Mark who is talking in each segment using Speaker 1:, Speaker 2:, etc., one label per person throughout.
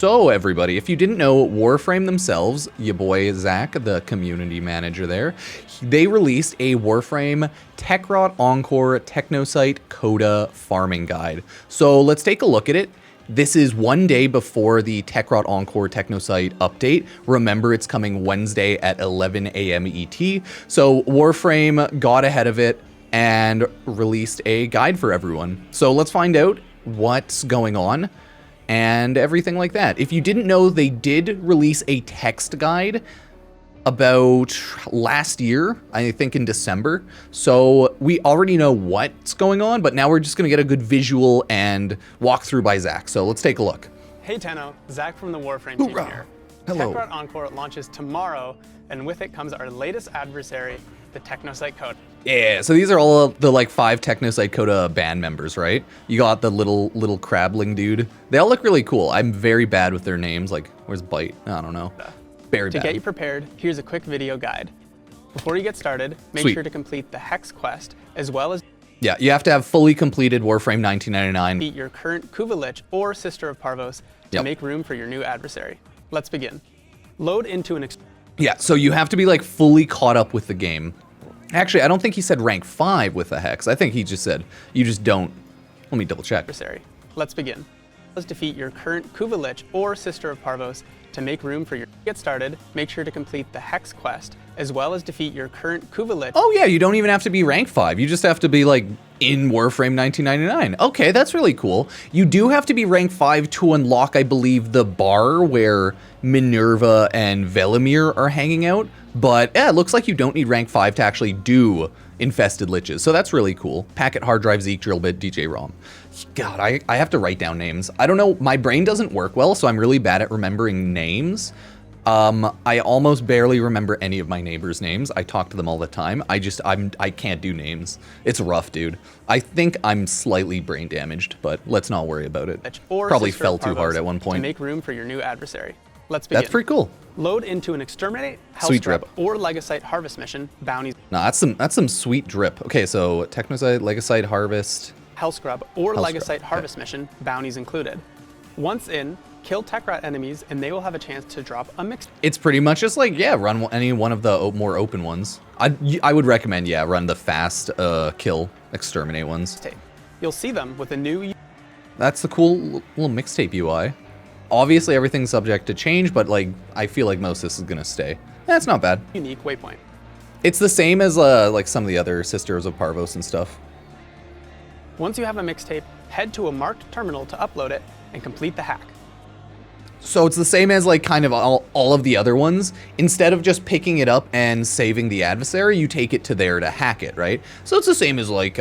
Speaker 1: So everybody, if you didn't know, Warframe themselves, your boy Zach, the community manager there, they released a Warframe Techrot Encore Technocyte Coda farming guide. So let's take a look at it. This is one day before the Techrot Encore Technocyte update. Remember, it's coming Wednesday at 11 a.m. ET. So Warframe got ahead of it and released a guide for everyone. So let's find out what's going on and everything like that. If you didn't know, they did release a text guide about last year, I think in December. So we already know what's going on, but now we're just gonna get a good visual and walkthrough by Zach. So let's take a look.
Speaker 2: Hey Tenno, Zach from the Warframe team here.
Speaker 1: Hello.
Speaker 2: Techrot Encore launches tomorrow, and with it comes our latest adversary, the Technocyte Coda.
Speaker 1: Yeah, so these are all the like 5 Technocyte Coda band members, right? You got the little crabling dude. They all look really cool. I'm very bad with their names. Like, where's Bite? I don't know. Very bad.
Speaker 2: To get you prepared, here's a quick video guide. Before you get started, make sure to complete the Hex quest, as well as
Speaker 1: you have to have fully completed Warframe 1999.
Speaker 2: beat your current Kuvalich or Sister of Parvos to make room for your new adversary. Let's begin. Load into an
Speaker 1: so you have to be like fully caught up with the game. Actually, I don't think he said rank 5 with the Hex. I think he just said, you just don't. Let me double check.
Speaker 2: adversary. Let's begin. Let's defeat your current Kuvalich or Sister of Parvos to make room for your... Get started, make sure to complete the Hex quest, as well as defeat your current Kuvalich.
Speaker 1: Oh yeah, you don't even have to be rank 5. You just have to be like in Warframe 1999. Okay, that's really cool. You do have to be rank 5 to unlock, I believe, the bar where Minerva and Velimir are hanging out. But yeah, it looks like you don't need rank 5 to actually do Infested Liches. So that's really cool. Packet, hard drive, Zeke, drill bit, DJ ROM. God, I have to write down names. I don't know, my brain doesn't work well, so I'm really bad at remembering names. I almost barely remember any of my neighbors' names. I talk to them all the time. I can't do names. It's rough, dude. I think I'm slightly brain damaged, but let's not worry about it. Probably fell too hard at one point.
Speaker 2: To make room for your new adversary. Let's begin.
Speaker 1: That's pretty cool.
Speaker 2: Load into an Exterminate,
Speaker 1: Sweet drip.
Speaker 2: or Legacyte Harvest mission, bounties.
Speaker 1: Nah, that's some sweet drip. Okay, so Technocyte, Legacyte, Harvest.
Speaker 2: Hellscrub or
Speaker 1: Hellscrub,
Speaker 2: Legacyte Harvest mission, bounties included. Once in, kill Techrot enemies and they will have a chance to drop a mix.
Speaker 1: It's pretty much just like, yeah, run any one of the more open ones. I would recommend, yeah, run the fast kill exterminate ones.
Speaker 2: You'll see them with a new...
Speaker 1: That's the cool little mixtape UI. Obviously everything's subject to change, but like I feel like most of this is gonna stay. That's not bad.
Speaker 2: Unique waypoint.
Speaker 1: It's the same as like some of the other Sisters of Parvos and stuff.
Speaker 2: Once you have a mixtape, head to a marked terminal to upload it and complete the hack.
Speaker 1: So it's the same as like kind of all of the other ones. Instead of just picking it up and saving the adversary, you take it to there to hack it, right? So it's the same as like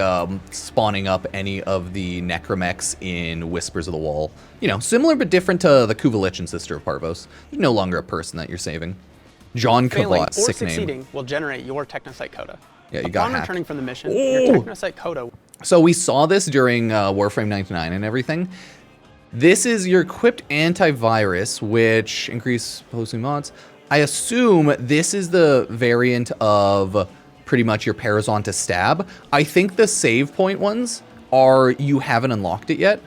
Speaker 1: spawning up any of the necromechs in Whispers of the Wall. You know, similar but different to the Kuvalich and Sister of Parvos. There's no longer a person that you're saving. John Kavat, sick name.
Speaker 2: Succeeding will generate your Technocyte Coda.
Speaker 1: Yeah, you got hacked.
Speaker 2: Upon returning from the mission, your Technocyte Coda...
Speaker 1: So we saw this during Warframe 99 and everything. This is your equipped antivirus, which increase posting mods. I assume this is the variant of pretty much your Parazon to stab. I think the save point ones are you haven't unlocked it yet,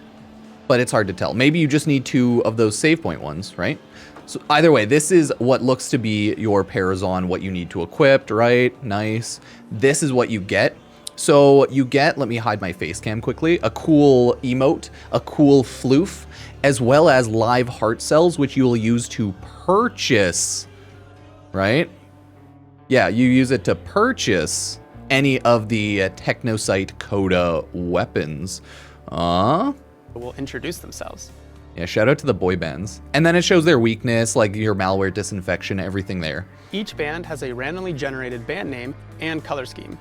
Speaker 1: but it's hard to tell. Maybe you just need 2 of those save point ones, right? So either way, this is what looks to be your Parazon, what you need to equip, right? Nice. This is what you get. So you get, let me hide my face cam quickly, a cool emote, a cool floof, as well as live heart cells, which you will use to purchase, right? Yeah, you use it to purchase any of the Technocyte Coda weapons.
Speaker 2: will introduce themselves.
Speaker 1: Yeah, shout out to the boy bands. And then it shows their weakness, like your malware disinfection, everything there.
Speaker 2: Each band has a randomly generated band name and color scheme.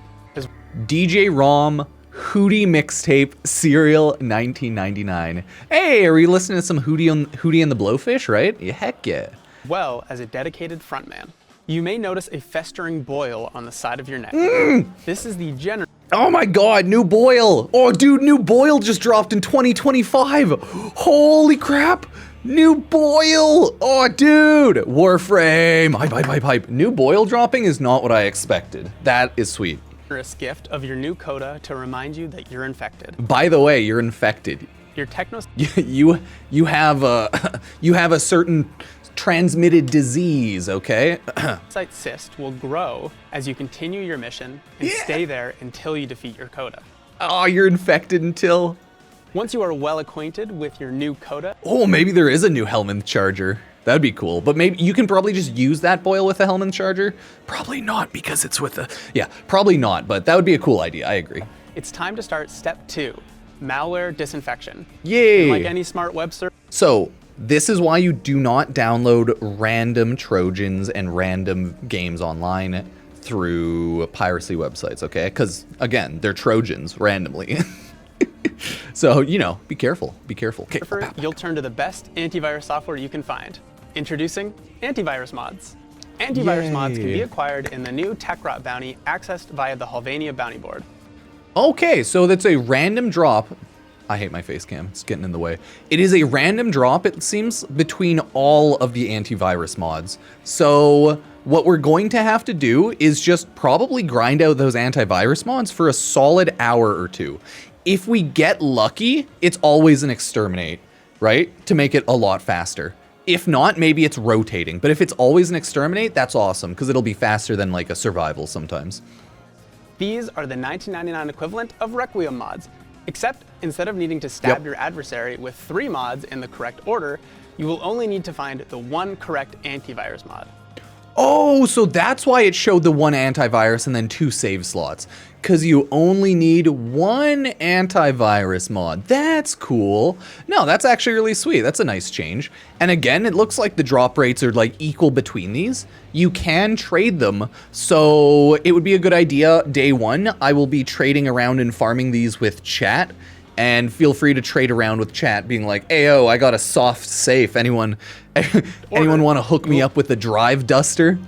Speaker 1: DJ ROM, Hootie Mixtape, Serial 1999. Hey, are we listening to some Hootie and the Blowfish, right? Yeah, heck yeah.
Speaker 2: Well as a dedicated frontman. You may notice a festering boil on the side of your neck. This is the
Speaker 1: Oh my god, new boil! Oh dude, new boil just dropped in 2025! Holy crap! New boil! Oh dude! Warframe! Hype. New boil dropping is not what I expected. That is sweet.
Speaker 2: Gift of your new coda to remind you that you're infected.
Speaker 1: By the way, you're infected.
Speaker 2: Your Technocyte
Speaker 1: you have a you have a certain transmitted disease, okay?
Speaker 2: cyst will grow as you continue your mission and stay there until you defeat your Coda.
Speaker 1: Oh, you're infected until...
Speaker 2: Once you are well acquainted with your new Coda...
Speaker 1: Oh, maybe there is a new Helminth charger. That'd be cool. But maybe you can probably just use that boil with a Helminth charger. Probably not, because it's with a... Yeah, probably not, but that would be a cool idea. I agree.
Speaker 2: It's time to start step 2, malware disinfection.
Speaker 1: Yay!
Speaker 2: And like any smart web server...
Speaker 1: So, this is why you do not download random Trojans and random games online through piracy websites, okay? Because, again, they're Trojans randomly. So, you know, be careful. Be careful. Okay.
Speaker 2: You'll turn to the best antivirus software you can find. Introducing antivirus mods. Antivirus mods can be acquired in the new Techrot bounty accessed via the Halvania bounty board.
Speaker 1: Okay, so that's a random drop. I hate my face cam, it's getting in the way. It is a random drop, it seems, between all of the antivirus mods. So what we're going to have to do is just probably grind out those antivirus mods for a solid hour or two. If we get lucky, it's always an exterminate, right? To make it a lot faster. If not, maybe it's rotating. But if it's always an exterminate, that's awesome, because it'll be faster than like a survival sometimes.
Speaker 2: These are the 1999 equivalent of Requiem mods, except instead of needing to stab your adversary with 3 mods in the correct order, you will only need to find the one correct antivirus mod.
Speaker 1: Oh, so that's why it showed the 1 antivirus and then 2 save slots. Because you only need 1 antivirus mod. That's cool. No, that's actually really sweet. That's a nice change. And again, it looks like the drop rates are like equal between these. You can trade them. So it would be a good idea. Day 1, I will be trading around and farming these with chat. And feel free to trade around with chat, being like, "Ayo, I got a soft safe. Anyone want to hook me up with a drive duster?"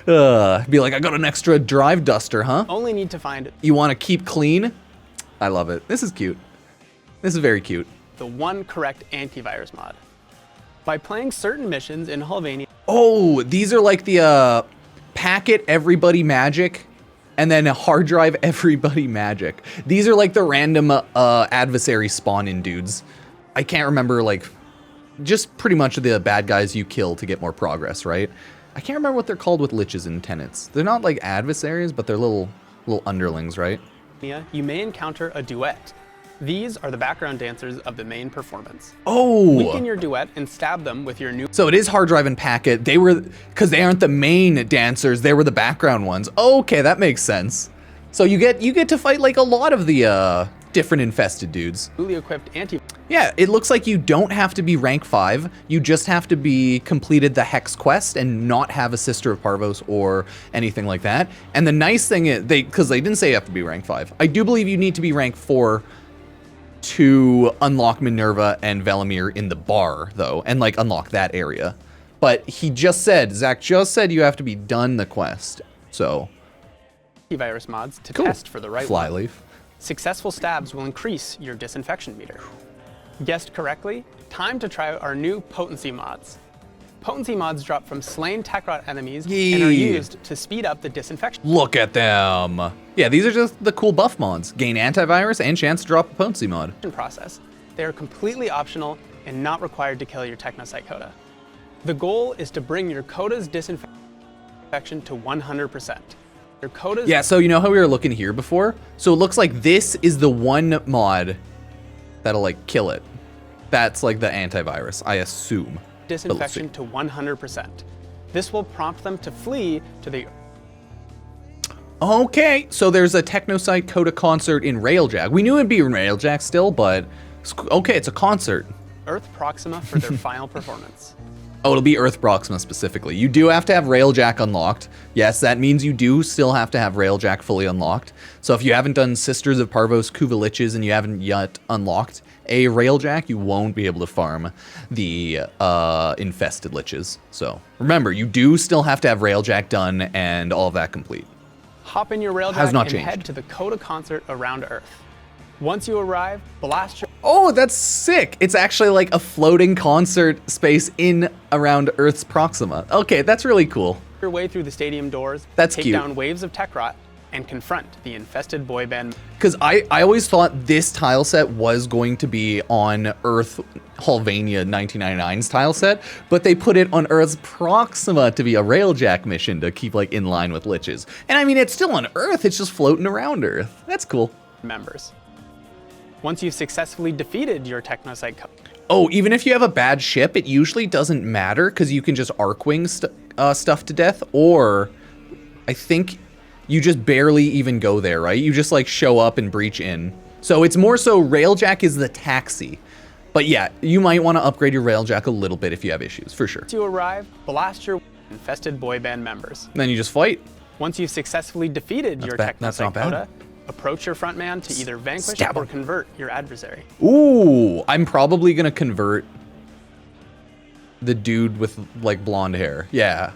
Speaker 1: Be like, "I got an extra drive duster, huh?
Speaker 2: Only need to find
Speaker 1: You want to keep clean?" I love it. This is cute. This is very cute.
Speaker 2: the one correct antivirus mod. By playing certain missions in Halvania...
Speaker 1: Oh, these are like the packet everybody magic and then a hard drive everybody magic. These are like the random adversary spawn-in dudes. I can't remember, like, just pretty much the bad guys you kill to get more progress, right? I can't remember what they're called with liches and tenets. They're not like adversaries, but they're little underlings, right?
Speaker 2: You may encounter a duet. These are the background dancers of the main performance.
Speaker 1: Oh!
Speaker 2: Weaken your duet and stab them with your new...
Speaker 1: So it is hard drive and packet. They were, because they aren't the main dancers, they were the background ones. Okay, that makes sense. So you get to fight like a lot of the different infested dudes.
Speaker 2: Newly equipped anti...
Speaker 1: Yeah, it looks like you don't have to be rank 5. You just have to be completed the Hex quest and not have a Sister of Parvos or anything like that. And the nice thing is, because they didn't say you have to be rank 5. I do believe you need to be rank 4 to unlock Minerva and Velimir in the bar, though, and like unlock that area. But Zach just said you have to be done the quest. So
Speaker 2: antivirus mods to
Speaker 1: cool.
Speaker 2: test for the right
Speaker 1: Flyleaf.
Speaker 2: Successful stabs will increase your disinfection meter. Guessed correctly? Time to try out our new potency mods. Potency mods drop from slain Techrot enemies and are used to speed up the disinfection
Speaker 1: Look at them. Yeah, these are just the cool buff mods. Gain antivirus and chance to drop a potency mod.
Speaker 2: process. They are completely optional and not required to kill your Technocyte Coda. The goal is to bring your Coda's disinfection to 100%. Your Coda's...
Speaker 1: Yeah, so you know how we were looking here before? So it looks like this is the one mod that'll like kill it. That's like the antivirus, I assume.
Speaker 2: Disinfection to 100%. This will prompt them to flee to the...
Speaker 1: Okay, so there's a Technocyte Coda concert in Railjack. We knew it'd be in Railjack still, but okay, it's a concert.
Speaker 2: Earth Proxima for their final performance.
Speaker 1: Oh, it'll be Earth Proxima specifically. You do have to have Railjack unlocked. Yes, that means you do still have to have Railjack fully unlocked. So if you haven't done Sisters of Parvos Kuvaliches and you haven't yet unlocked a Railjack, you won't be able to farm the Infested Liches. So remember, you do still have to have Railjack done and all of that complete.
Speaker 2: Hop in your Railjack and head to the Coda concert around Earth. Once you arrive, blast your...
Speaker 1: Oh, that's sick. It's actually like a floating concert space in around Earth's Proxima. Okay, that's really cool.
Speaker 2: Your way through the stadium doors,
Speaker 1: That's
Speaker 2: take
Speaker 1: cute.
Speaker 2: down waves of Techrot, and confront the infested boy band.
Speaker 1: Because I always thought this tile set was going to be on Earth Halvania 1999's tile set, but they put it on Earth's Proxima to be a Railjack mission to keep like in line with liches. And I mean, it's still on Earth, it's just floating around Earth. That's cool.
Speaker 2: Members. Once you've successfully defeated your Technocyte Coda.
Speaker 1: Oh, even if you have a bad ship, it usually doesn't matter because you can just Arcwing stuff to death, or I think you just barely even go there, right? You just like show up and breach in. So it's more so Railjack is the taxi. But yeah, you might want to upgrade your Railjack a little bit if you have issues, for sure.
Speaker 2: Once you arrive, blast your infested boy band members.
Speaker 1: And then you just fight.
Speaker 2: Once you've successfully defeated your Technocyte Coda, approach your front man to either vanquish or convert your adversary.
Speaker 1: Ooh, I'm probably gonna convert the dude with like blonde hair. Yeah,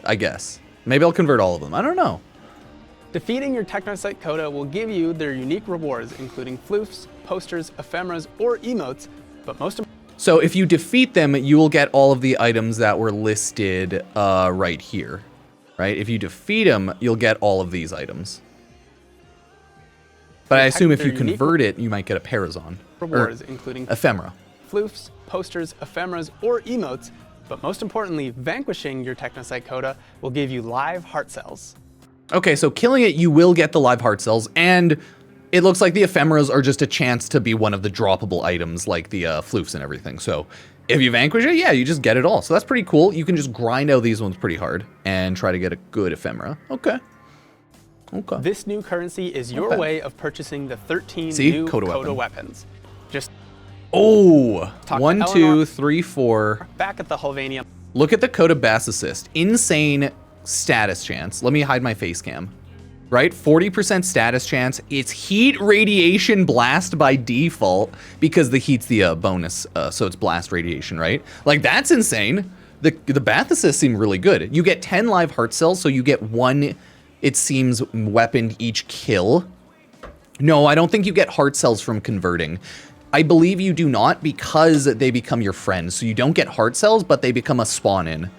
Speaker 1: I guess. Maybe I'll convert all of them. I don't know.
Speaker 2: Defeating your Technocyte Coda will give you their unique rewards, including floofs, posters, ephemeras, or emotes, but most
Speaker 1: So if you defeat them, you will get all of the items that were listed right here, right? If you defeat them, you'll get all of these items. But I assume if you convert it, you might get a Parazon.
Speaker 2: Rewards, including
Speaker 1: ephemera.
Speaker 2: Floofs, posters, ephemeras, or emotes, but most importantly, vanquishing your Technocyte Coda will give you live heart cells.
Speaker 1: Okay, so killing it, you will get the live heart cells, and it looks like the ephemeras are just a chance to be one of the droppable items, like the floofs and everything. So if you vanquish it, yeah, you just get it all. So that's pretty cool. You can just grind out these ones pretty hard and try to get a good ephemera. Okay. Okay.
Speaker 2: This new currency is your way of purchasing the 13 new Coda weapons. Just
Speaker 1: 1, 2, 3, 4.
Speaker 2: Back at the Halvania.
Speaker 1: Look at the Coda Bass Assist. Insane status chance. Let me hide my face cam. Right? 40% status chance. It's heat radiation blast by default because the heat's the bonus, so it's blast radiation, right? Like, that's insane. The Bath Assist seem really good. You get 10 live heart cells, so you get 1, it seems, weapon each kill. No, I don't think you get heart cells from converting. I believe you do not because they become your friends. So you don't get heart cells, but they become a spawn-in.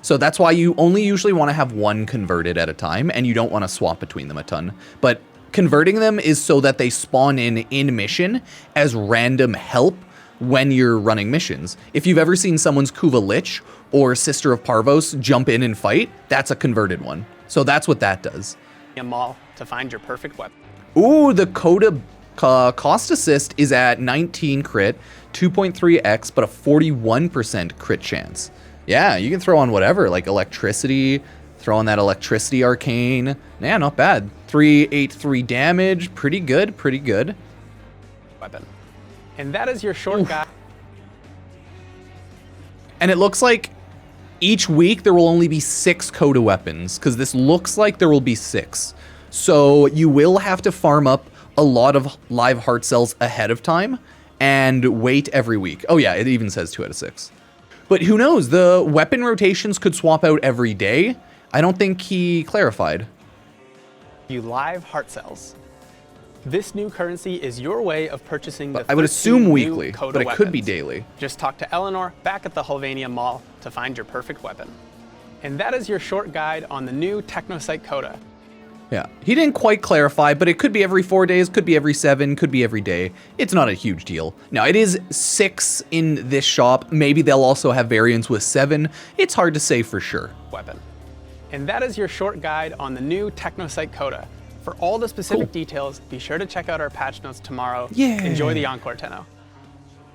Speaker 1: So that's why you only usually want to have one converted at a time, and you don't want to swap between them a ton. But converting them is so that they spawn in mission as random help when you're running missions. If you've ever seen someone's Kuva Lich or Sister of Parvos jump in and fight, that's a converted one. So that's what that does.
Speaker 2: A mall to find your perfect weapon.
Speaker 1: Ooh, the Coda cost assist is at 19 crit, 2.3x, but a 41% crit chance. Yeah, you can throw on whatever, like electricity, throw on that electricity arcane. Yeah, not bad. 383 damage, pretty good, pretty good.
Speaker 2: Weapon. And that is your short guide.
Speaker 1: And it looks like each week there will only be 6 Coda weapons, because this looks like there will be 6. So you will have to farm up a lot of live heart cells ahead of time and wait every week. Oh yeah, it even says 2 out of 6. But who knows, the weapon rotations could swap out every day. I don't think he clarified.
Speaker 2: You live heart cells. This new currency is your way of purchasing the
Speaker 1: I would assume weekly,
Speaker 2: Coda
Speaker 1: but it
Speaker 2: weapons.
Speaker 1: could be daily.
Speaker 2: Just talk to Eleanor back at the Halvania Mall to find your perfect weapon. And that is your short guide on the new Technocyte Coda.
Speaker 1: Yeah, he didn't quite clarify, but it could be every 4 days, could be every 7, could be every day. It's not a huge deal. Now, it is 6 in this shop. Maybe they'll also have variants with 7. It's hard to say for sure.
Speaker 2: Weapon. And that is your short guide on the new Technocyte Coda. For all the specific details, be sure to check out our patch notes tomorrow.
Speaker 1: Yeah.
Speaker 2: Enjoy the Encore, Tenno.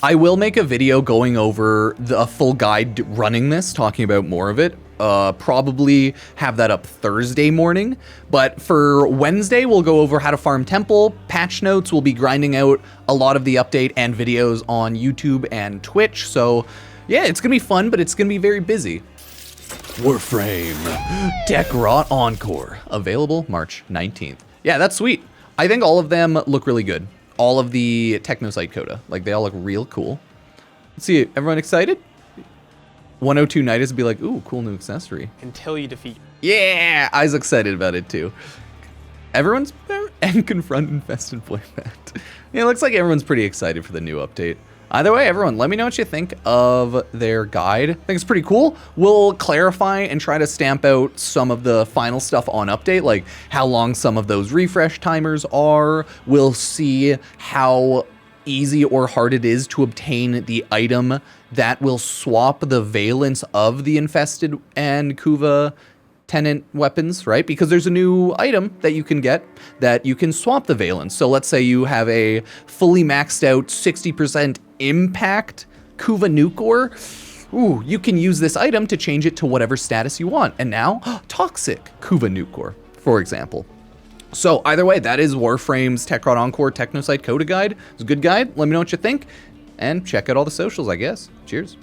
Speaker 1: I will make a video going over a full guide running this, talking about more of it. Probably have that up Thursday morning. But for Wednesday, we'll go over how to farm Temple, patch notes. We'll be grinding out a lot of the update and videos on YouTube and Twitch. So yeah, it's going to be fun, but it's going to be very busy. Warframe Techrot Encore, available March 19th. Yeah, that's sweet. I think all of them look really good. All of the Technocyte Coda. Like, they all look real cool. Let's see, everyone excited? 102 Nidus would be like, ooh, cool new accessory.
Speaker 2: Until you defeat.
Speaker 1: Yeah, I was excited about it too. Everyone's and confront infested boy band. Yeah, it looks like everyone's pretty excited for the new update. Either way, everyone, let me know what you think of their guide. I think it's pretty cool. We'll clarify and try to stamp out some of the final stuff on update, like how long some of those refresh timers are. We'll see how easy or hard it is to obtain the item that will swap the valence of the Infested and Kuva tenant weapons, right? Because there's a new item that you can get that you can swap the valence. So let's say you have a fully maxed out 60% impact Kuva Encore. Ooh, you can use this item to change it to whatever status you want. And now, toxic Kuva Encore, for example. So either way, that is Warframe's Techrot Encore Technocyte Coda guide. It's a good guide. Let me know what you think. And check out all the socials, I guess. Cheers.